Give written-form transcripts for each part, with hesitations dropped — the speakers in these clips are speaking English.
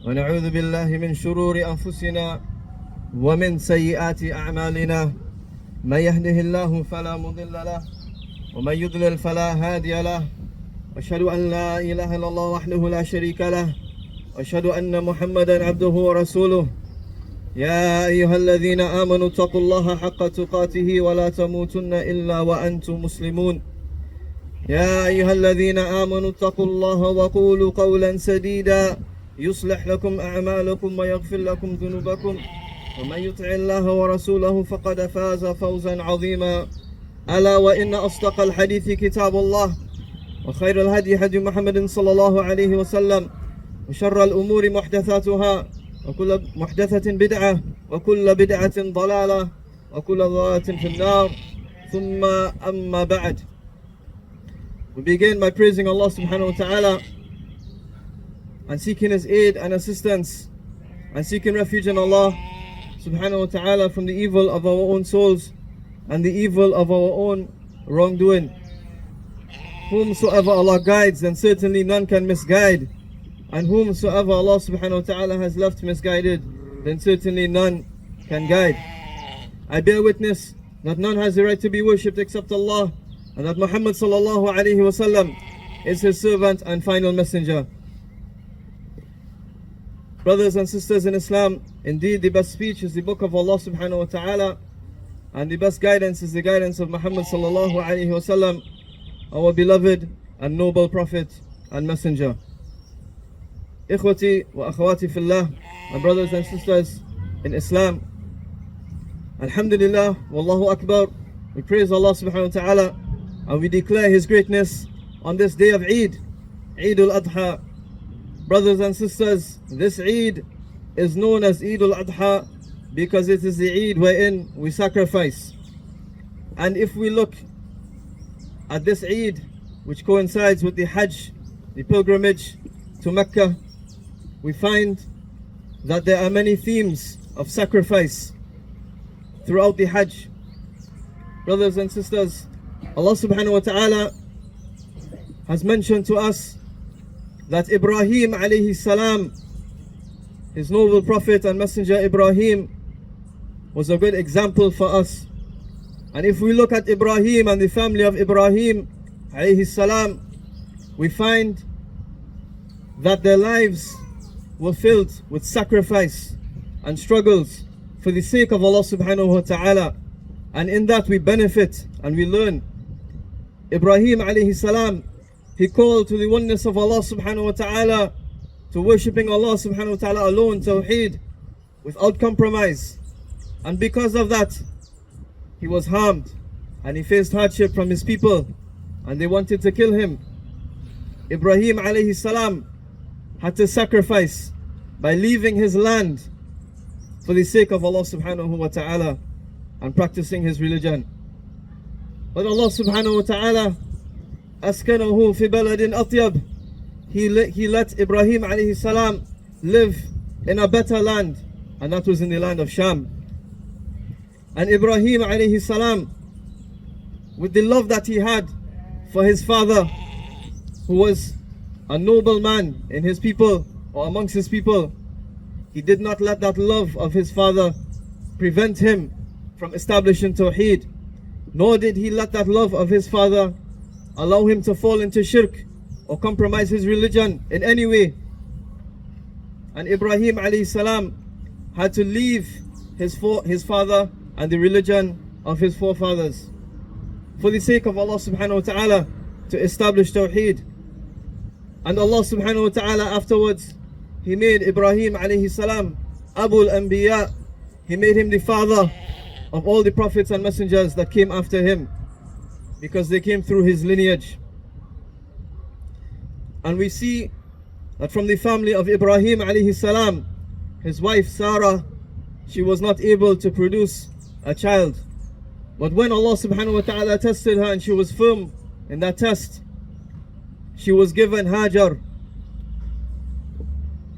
ونعوذ بالله من شرور أنفسنا ومن سيئات أعمالنا. من يهده الله فلا مضل له ومن يضلل فلا هادي له. أشهد أن لا إله إلا الله وحده لا شريك له وأشهد أن محمدا عبده ورسوله. يا أيها الذين آمنوا اتقوا الله حق تقاته ولا تموتن إلا وأنتم مسلمون. يا أيها الذين آمنوا اتقوا الله وقولوا قولا سديدا يصلح لكم أعمالكم ويغفر لكم ذنوبكم ومن يطع الله ورسوله فقد فاز فوزا عظيما. ألا وإن أصدق الحديث كتاب الله وخير الهدي هدي محمد صلى الله عليه وسلم وشر الأمور محدثاتها وكل محدثة بدعة وكل بدعة ضلالة وكل ضلالة في النار. ثم أما بعد. We begin by praising Allah subhanahu wa ta'ala and seeking His aid and assistance and seeking refuge in Allah subhanahu wa ta'ala from the evil of our own souls and the evil of our own wrongdoing. Whomsoever Allah guides, then certainly none can misguide, and whomsoever Allah subhanahu wa ta'ala has left misguided, then certainly none can guide. I bear witness that none has the right to be worshipped except Allah, and that Muhammad sallallahu alayhi wasallam is His servant and final messenger. Brothers and sisters in Islam, indeed the best speech is the book of Allah subhanahu wa ta'ala, and the best guidance is the guidance of Muhammad sallallahu alayhi wasallam, our beloved and noble prophet and messenger. Ikhwati wa akhawati fillah, my brothers and sisters in Islam, Alhamdulillah, Wallahu Akbar, we praise Allah subhanahu wa ta'ala and we declare His greatness on this day of Eid, Eid al-Adha. Brothers and sisters, this Eid is known as Eid al-Adha because it is the Eid wherein we sacrifice. And if we look at this Eid, which coincides with the Hajj, the pilgrimage to Mecca, we find that there are many themes of sacrifice throughout the Hajj. Brothers and sisters, Allah subhanahu wa ta'ala has mentioned to us that Ibraheem alayhi salam, his noble prophet and messenger Ibraheem, was a good example for us. And if we look at Ibraheem and the family of Ibraheem alayhi salam, we find that their lives were filled with sacrifice and struggles for the sake of Allah subhanahu wa ta'ala. And in that we benefit and we learn. Ibrahim alayhi salam, he called to the oneness of Allah subhanahu wa ta'ala, to worshipping Allah subhanahu wa ta'ala alone, tawheed, without compromise. And because of that, he was harmed and he faced hardship from his people and they wanted to kill him. Ibrahim alayhi salam had to sacrifice by leaving his land for the sake of Allah subhanahu wa ta'ala and practicing his religion. But Allah subhanahu wa ta'ala askanahu fi baladin atyab, He let Ibrahim alayhi salam live in a better land, and that was in the land of Sham. And Ibrahim alayhi salam, with the love that he had for his father, who was a noble man in his people or amongst his people, he did not let that love of his father prevent him from establishing Tawheed, nor did he let that love of his father allow him to fall into shirk or compromise his religion in any way. And Ibrahim alayhi salam had to leave his father and the religion of his forefathers for the sake of Allah subhanahu wa ta'ala, to establish Tawheed. And Allah subhanahu wa ta'ala afterwards, He made Ibrahim alayhi salam Abul Anbiya. He made him the father of all the prophets and messengers that came after him, because they came through his lineage. And we see that from the family of Ibrahim alayhi salam, his wife Sarah, she was not able to produce a child. But when Allah subhanahu wa ta'ala tested her and she was firm in that test, she was given Hajar.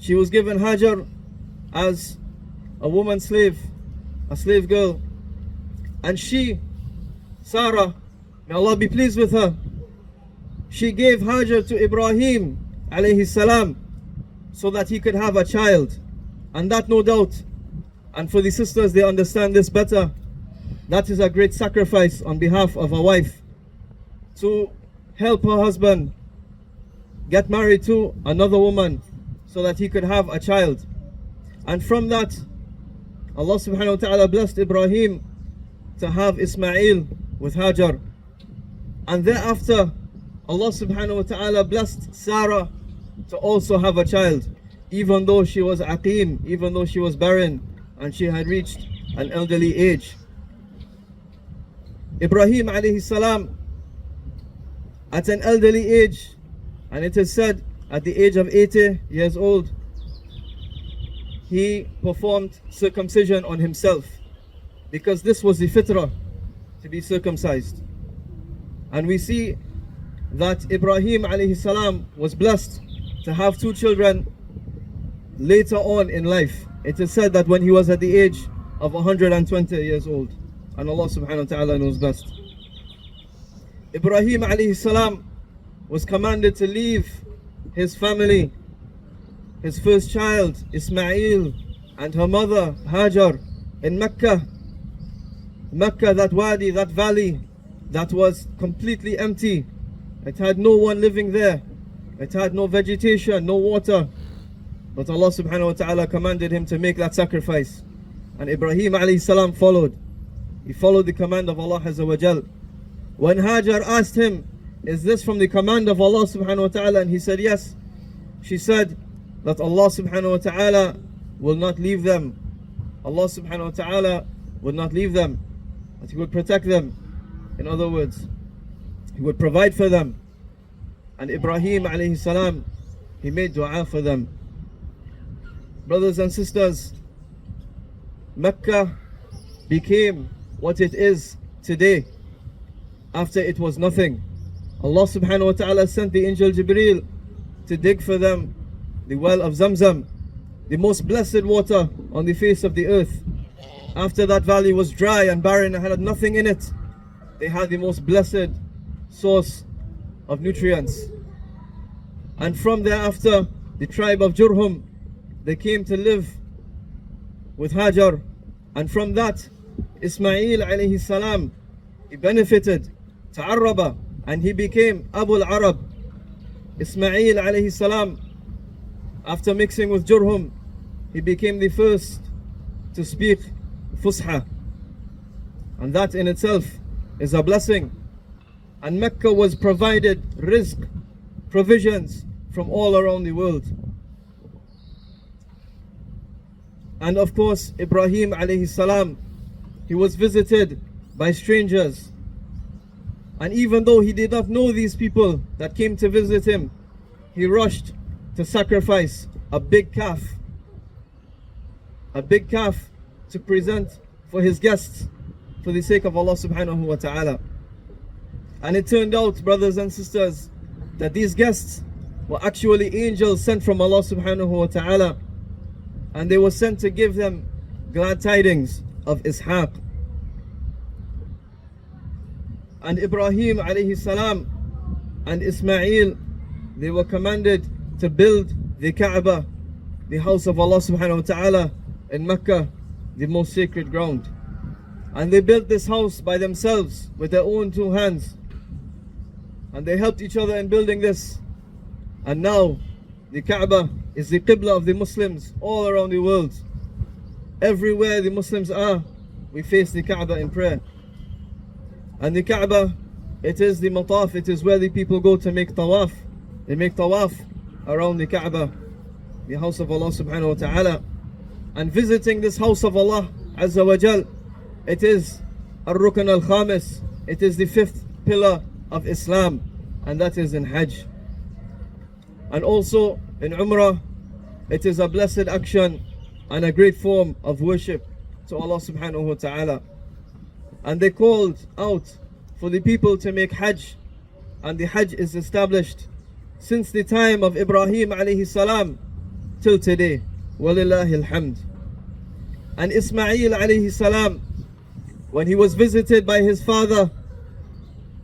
She was given Hajar as a woman slave, a slave girl. And she, Sarah, may Allah be pleased with her, she gave Hajar to Ibrahim alayhi salam so that he could have a child. And that, no doubt, and for the sisters, they understand this better, that is a great sacrifice on behalf of a wife, to help her husband get married to another woman so that he could have a child. And from that, Allah subhanahu wa ta'ala blessed Ibrahim to have Ismail with Hajar. And thereafter, Allah subhanahu wa ta'ala blessed Sarah to also have a child, even though she was aqim, even though she was barren and she had reached an elderly age. Ibrahim alayhi salam, at an elderly age, and it is said at the age of 80 years old, he performed circumcision on himself, because this was the fitrah, to be circumcised. And we see that Ibrahim alayhi salam was blessed to have 2 children later on in life. It is said that when he was at the age of 120 years old, and Allah subhanahu wa ta'ala knows best. Ibrahim alayhi salam was commanded to leave his family, his first child Ismail and her mother Hajar in Mecca. Mecca, that wadi, that valley that was completely empty. It had no one living there. It had no vegetation, no water. But Allah subhanahu wa ta'ala commanded him to make that sacrifice. And Ibrahim alayhi salam followed. He followed the command of Allah Azza wa Jal. When Hajar asked him, is this from the command of Allah subhanahu wa ta'ala? And he said yes. She said that Allah subhanahu wa ta'ala will not leave them. Allah subhanahu wa ta'ala will not leave them, but He would protect them. In other words, He would provide for them. And Ibrahim alayhi salam, he made dua for them. Brothers and sisters, Mecca became what it is today after it was nothing. Allah subhanahu wa ta'ala sent the angel Jibreel to dig for them the well of Zamzam, the most blessed water on the face of the earth. After that valley was dry and barren and had nothing in it, they had the most blessed source of nutrients. And from thereafter, the tribe of Jurhum, they came to live with Hajar. And from that, Ismail alayhi salam, he benefited, ta'arraba, and he became Abu al-Arab. Ismail alayhi salam, after mixing with Jurhum, he became the first to speak Fusha. And that in itself is a blessing. And Mecca was provided rizq, provisions from all around the world. And of course, Ibrahim alayhi salam, he was visited by strangers. And even though he did not know these people that came to visit him, he rushed to sacrifice a big calf to present for his guests for the sake of Allah subhanahu wa ta'ala. And it turned out, brothers and sisters, that these guests were actually angels sent from Allah subhanahu wa ta'ala, and they were sent to give them glad tidings of Ishaq. And Ibrahim alayhi salam and Ismail, they were commanded to build the Kaaba, the house of Allah subhanahu wa ta'ala in Mecca, the most sacred ground. And they built this house by themselves with their own 2 hands. And they helped each other in building this. And now the Kaaba is the Qibla of the Muslims all around the world. Everywhere the Muslims are, we face the Kaaba in prayer. And the Kaaba, it is the mataf, it is where the people go to make tawaf. They make tawaf around the Kaaba, the house of Allah subhanahu wa ta'ala. And visiting this house of Allah Azza wa Jal, it is Ar-Rukn al-Khamis, it is the 5th pillar of Islam, and that is in Hajj. And also in Umrah, it is a blessed action and a great form of worship to Allah subhanahu wa ta'ala. And they called out for the people to make Hajj, and the Hajj is established since the time of Ibrahim alayhi salam till today. Walillahi alhamd. And Ismail alayhi salam, when he was visited by his father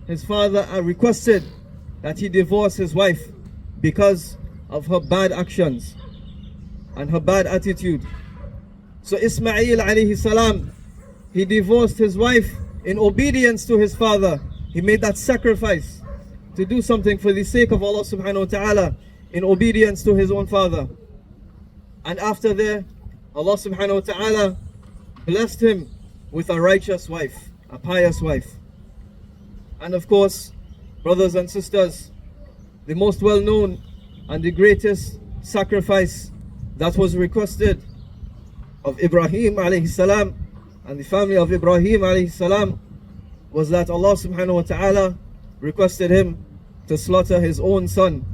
requested that he divorce his wife because of her bad actions. and her bad attitude. So Ismail alayhi salam, he divorced his wife in obedience to his father. He made that sacrifice to do something for the sake of Allah subhanahu wa ta'ala in obedience to his own father. And after that, Allah subhanahu wa ta'ala blessed him with a righteous wife, a pious wife. And of course, brothers and sisters, the most well-known and the greatest sacrifice that was requested of Ibrahim alayhi salam and the family of Ibrahim alayhi salam was that Allah subhanahu wa ta'ala requested him to slaughter his own son.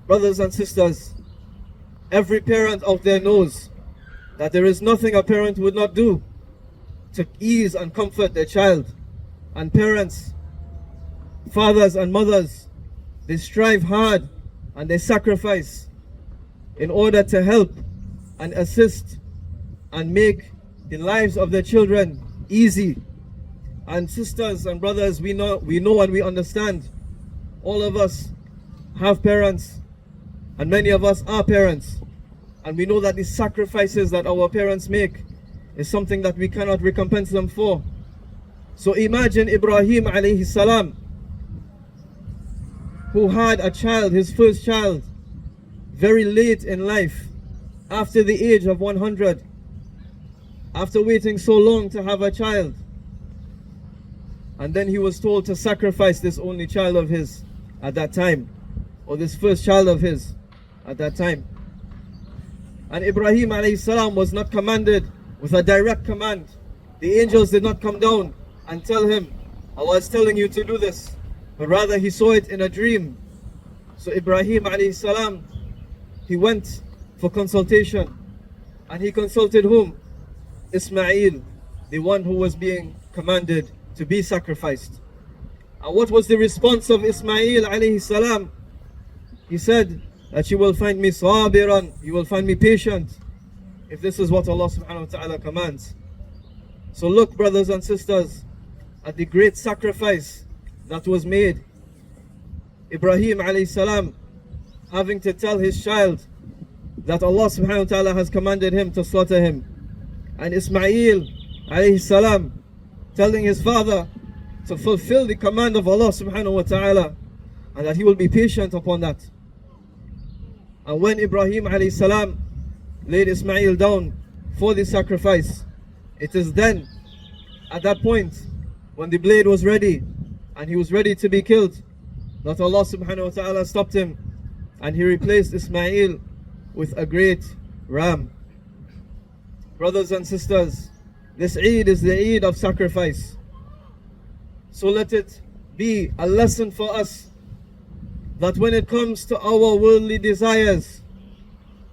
Brothers and sisters, every parent out there knows that there is nothing a parent would not do to ease and comfort their child. And parents, fathers and mothers, they strive hard and they sacrifice in order to help and assist and make the lives of their children easy. And sisters and brothers, we know and we understand. All of us have parents, and many of us are parents. And we know that the sacrifices that our parents make is something that we cannot recompense them for. So imagine Ibrahim alayhi salam, who had a child, his first child, very late in life, after the age of 100, after waiting so long to have a child. And then he was told to sacrifice this only child of his at that time, or this first child of his at that time. And Ibrahim alayhi salam was not commanded with a direct command. The angels did not come down and tell him, Allah is telling you to do this, but rather he saw it in a dream. So Ibrahim alayhi salam, he went for consultation, and he consulted whom? Ismail, the one who was being commanded to be sacrificed. And what was the response of Ismail alayhi salam? He said that you will find me sabiran, you will find me patient, if this is what Allah subhanahu wa ta'ala commands. So look, brothers and sisters, at the great sacrifice that was made. Ibrahim alayhi salam having to tell his child that Allah subhanahu wa ta'ala has commanded him to slaughter him. And Ismail alayhi salam telling his father to fulfill the command of Allah subhanahu wa ta'ala, and that he will be patient upon that. And when Ibrahim alayhi salam laid Ismail down for the sacrifice, it is then, at that point, when the blade was ready and he was ready to be killed, that Allah subhanahu wa ta'ala stopped him, and he replaced Ismail with a great ram. Brothers and sisters, this Eid is the Eid of sacrifice. So let it be a lesson for us that when it comes to our worldly desires,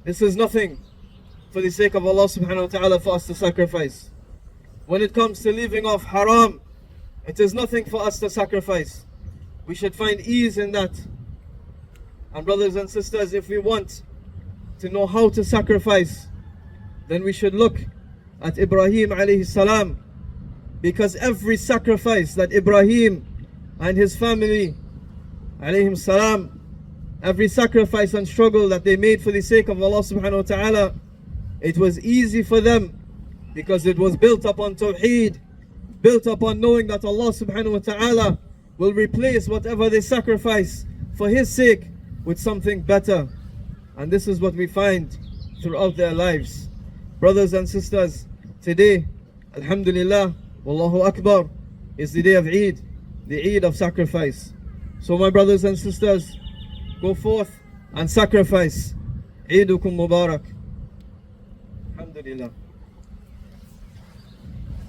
this is nothing for the sake of Allah subhanahu wa ta'ala for us to sacrifice. When it comes to leaving off haram, it is nothing for us to sacrifice. We should find ease in that. And brothers and sisters, if we want to know how to sacrifice, then we should look at Ibrahim alayhi salam, because every sacrifice that Ibrahim and his family alayhim salam, every sacrifice and struggle that they made for the sake of Allah subhanahu wa ta'ala, it was easy for them because it was built upon tawheed, built upon knowing that Allah subhanahu wa ta'ala will replace whatever they sacrifice for his sake with something better. And this is what we find throughout their lives. Brothers and sisters, today, alhamdulillah, wallahu akbar, is the day of Eid, the Eid of sacrifice. So my brothers and sisters, go forth and sacrifice. Eidukum Mubarak. Alhamdulillah.